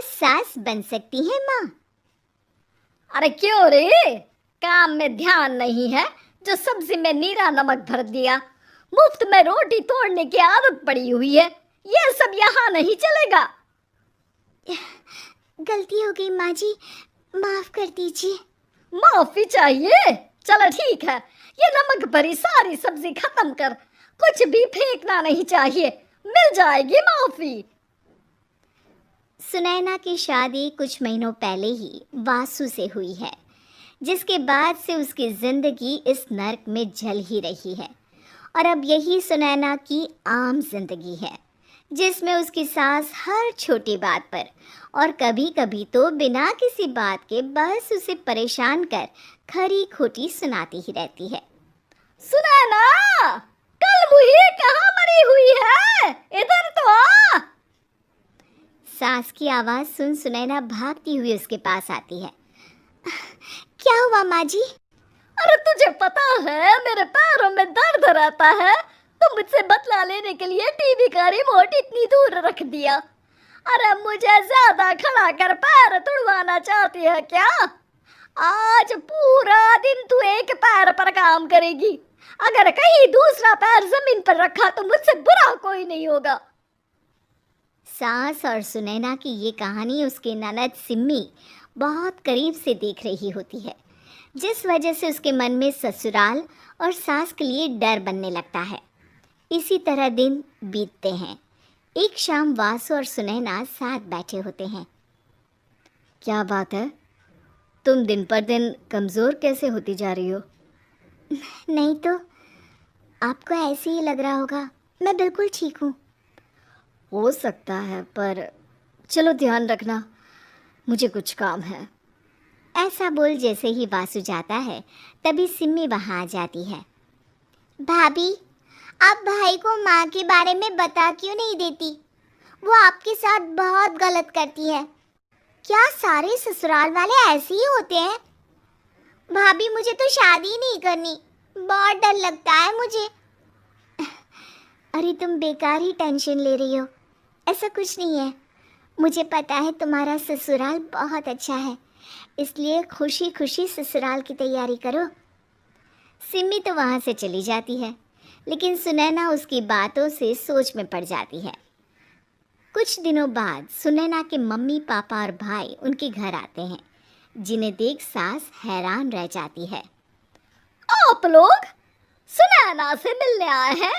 सास बन सकती है माँ? अरे क्यों रे, काम में ध्यान नहीं है जो सब्जी में नीरा नमक भर दिया। मुफ्त में रोटी तोड़ने की आदत पड़ी हुई है, ये सब यहाँ नहीं चलेगा। गलती हो गई माँ जी, माफ कर दीजिए। माफी चाहिए? चलो ठीक है, ये नमक भरी सारी सब्जी खत्म कर, कुछ भी फेंकना नहीं चाहिए, मिल जाएगी माफी। सुनैना की शादी कुछ महीनों पहले ही वासु से हुई है, जिसके बाद से उसकी जिंदगी इस नर्क में जल ही रही है। और अब यही सुनैना की आम जिंदगी है, जिसमें उसकी सास हर छोटी बात पर और कभी कभी तो बिना किसी बात के बस उसे परेशान कर खरी खोटी सुनाती ही रहती है। सुनैना, कल मुही कहाँ मरी हुई है, इधर तो आ। सास की आवाज सुन सुनैना भागती हुई उसके पास आती है। क्या हुआ माँ जी? अरे तुझे पता है मेरे पैरों में दर्द रहता है, तो मुझसे बदला लेने के लिए टीवी का रिमोट इतनी दूर रख दिया। अरे मुझे ज्यादा खड़ा कर पैर तुड़वाना चाहती है क्या? आज पूरा दिन तू एक पैर पर काम करेगी, अगर कहीं दूसरा पैर जमीन पर रखा तो मुझसे बुरा कोई नहीं होगा। सास और सुनैना की ये कहानी उसके ननद सिम्मी बहुत करीब से देख रही होती है, जिस वजह से उसके मन में ससुराल और सास के लिए डर बनने लगता है। इसी तरह दिन बीतते हैं। एक शाम वासु और सुनैना साथ बैठे होते हैं। क्या बात है, तुम दिन पर दिन कमज़ोर कैसे होती जा रही हो? नहीं तो, आपको ऐसे ही लग रहा होगा, मैं बिल्कुल ठीक हूँ। हो सकता है, पर चलो ध्यान रखना, मुझे कुछ काम है। ऐसा बोल जैसे ही वासु जाता है, तभी सिम्मी वहाँ आ जाती है। भाभी, आप भाई को माँ के बारे में बता क्यों नहीं देती? वो आपके साथ बहुत गलत करती है। क्या सारे ससुराल वाले ऐसे ही होते हैं? भाभी, मुझे तो शादी नहीं करनी, बहुत डर लगता है मुझे। अरे तुम बेकार ही टेंशन ले रही हो, ऐसा कुछ नहीं है। मुझे पता है तुम्हारा ससुराल बहुत अच्छा है, इसलिए खुशी खुशी ससुराल की तैयारी करो। सिम्मी तो वहाँ से चली जाती है, लेकिन सुनैना उसकी बातों से सोच में पड़ जाती है। कुछ दिनों बाद सुनैना के मम्मी पापा और भाई उनके घर आते हैं, जिन्हें देख सास हैरान रह जाती है। आप लोग सुनैना से मिलने आए हैं?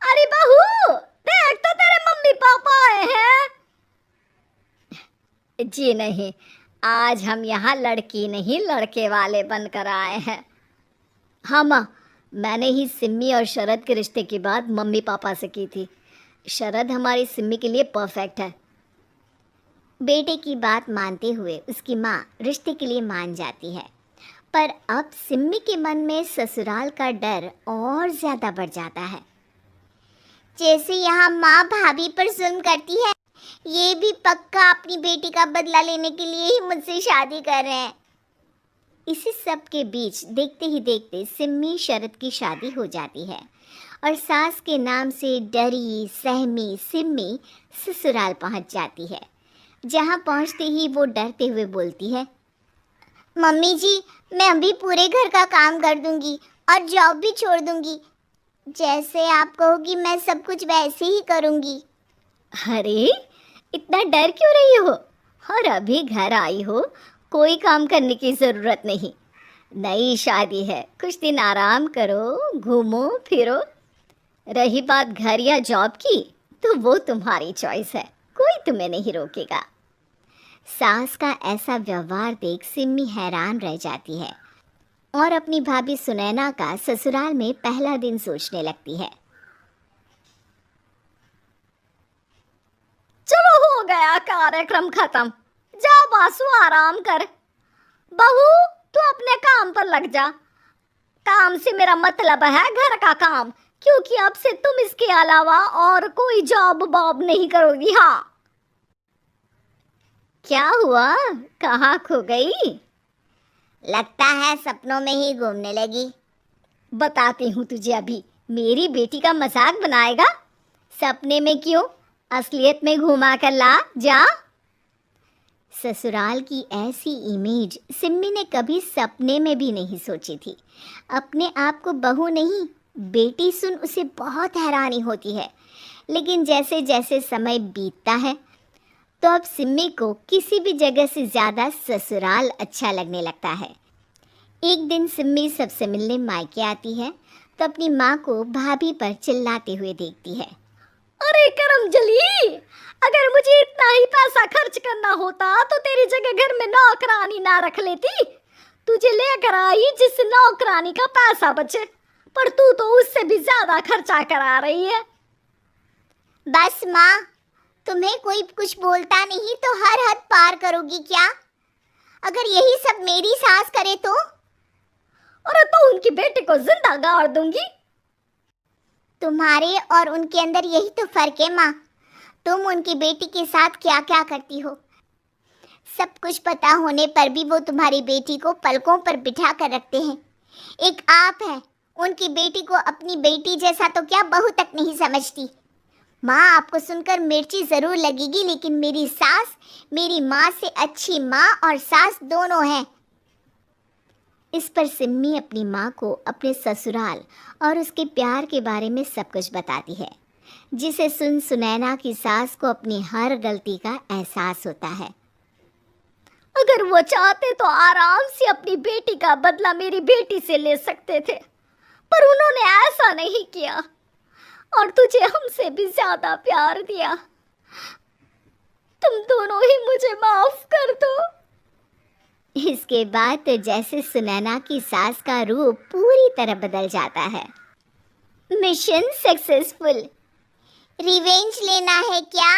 अरे बहू, देख तो तेरे मम्मी पापा आए हैं। जी नहीं, आज हम यहाँ लड़की नहीं लड़के वाले बनकर आए हैं। हाँ माँ, मैंने ही सिम्मी और शरद के रिश्ते की बात मम्मी पापा से की थी। शरद हमारी सिम्मी के लिए परफेक्ट है। बेटे की बात मानते हुए उसकी माँ रिश्ते के लिए मान जाती है, पर अब सिम्मी के मन में ससुराल का डर और ज़्यादा बढ़ जाता है। जैसे यहाँ माँ भाभी पर जुल्म करती है, ये भी पक्का अपनी बेटी का बदला लेने के लिए ही मुझसे शादी कर रहे हैं। इसी सब के बीच देखते ही देखते सिम्मी शरद की शादी हो जाती है और सास के नाम से डरी सहमी सिम्मी ससुराल पहुंच जाती है। जहां पहुंचते ही वो डरते हुए बोलती है, मम्मी जी, मैं अभी पूरे घर का काम कर दूंगी और जॉब भी छोड़ दूंगी। जैसे आप कहोगी मैं सब कुछ वैसे ही करूंगी। अरे इतना डर क्यों रही हो? और अभी घर आई हो, कोई काम करने की ज़रूरत नहीं। नई शादी है, कुछ दिन आराम करो, घूमो फिरो। रही बात घर या जॉब की, तो वो तुम्हारी चॉइस है, कोई तुम्हें नहीं रोकेगा। सास का ऐसा व्यवहार देख सिम्मी हैरान रह जाती है और अपनी भाभी सुनैना का ससुराल में पहला दिन सोचने लगती है। चलो हो गया कार्यक्रम खत्म, जा वासु आराम कर। बहू, तू अपने काम पर लग जा। काम से मेरा मतलब है घर का काम, क्योंकि अब से तुम इसके अलावा और कोई जॉब बॉब नहीं करोगी। हाँ। क्या हुआ, कहाँ खो गई? लगता है सपनों में ही घूमने लगी। बताती हूँ तुझे अभी। मेरी बेटी का मजाक बनाएगा? सपने में क्यों, असलियत में घुमा कर ला, जा। ससुराल की ऐसी इमेज सिम्मी ने कभी सपने में भी नहीं सोची थी। अपने आप को बहू नहीं, बेटी सुन उसे बहुत हैरानी होती है। लेकिन जैसे जैसे समय बीतता है तो अब सिम्मी को किसी भी जगह से ज़्यादा ससुराल अच्छा लगने लगता है। एक दिन सिम्मी सबसे मिलने मायके आती है तो अपनी माँ को भाभी पर चिल्लाते हुए देखती है। अरे करमजली, अगर मुझे इतना ही पैसा खर्च करना होता तो तेरी जगह घर में नौकरानी ना रख लेती। तुझे लेकर आई जिससे नौकरानी का पैसा बचे, पर तू तो उससे भी ज्यादा खर्चा करा रही है। बस माँ, तुम्हें कोई कुछ बोलता नहीं तो हर हद पार करोगी क्या? अगर यही सब मेरी सास करे तो? अरे तो उनकी बेटी को जिंदा गाड़ दूंगी। तुम्हारे और उनके अंदर यही तो फर्क है माँ। तुम उनकी बेटी के साथ क्या क्या करती हो, सब कुछ पता होने पर भी वो तुम्हारी बेटी को पलकों पर बिठा कर रखते हैं। एक आप है, उनकी बेटी को अपनी बेटी जैसा तो क्या बहू तक नहीं समझती। माँ, आपको सुनकर मिर्ची ज़रूर लगेगी, लेकिन मेरी सास मेरी माँ से अच्छी माँ और सास दोनों हैं। इस पर सिम्मी अपनी माँ को अपने ससुराल और उसके प्यार के बारे में सब कुछ बताती है, जिसे सुन सुनैना की सास को अपनी हर गलती का एहसास होता है। अगर वो चाहते तो आराम से अपनी बेटी का बदला मेरी बेटी से ले सकते थे, पर उन्होंने ऐसा नहीं किया और तुझे हमसे भी ज्यादा प्यार दिया। तुम दोनों ही मुझे माफ कर दो। इसके बाद तो जैसे सुनैना की सास का रूप पूरी तरह बदल जाता है। Mission successful. रिवेंज लेना है क्या?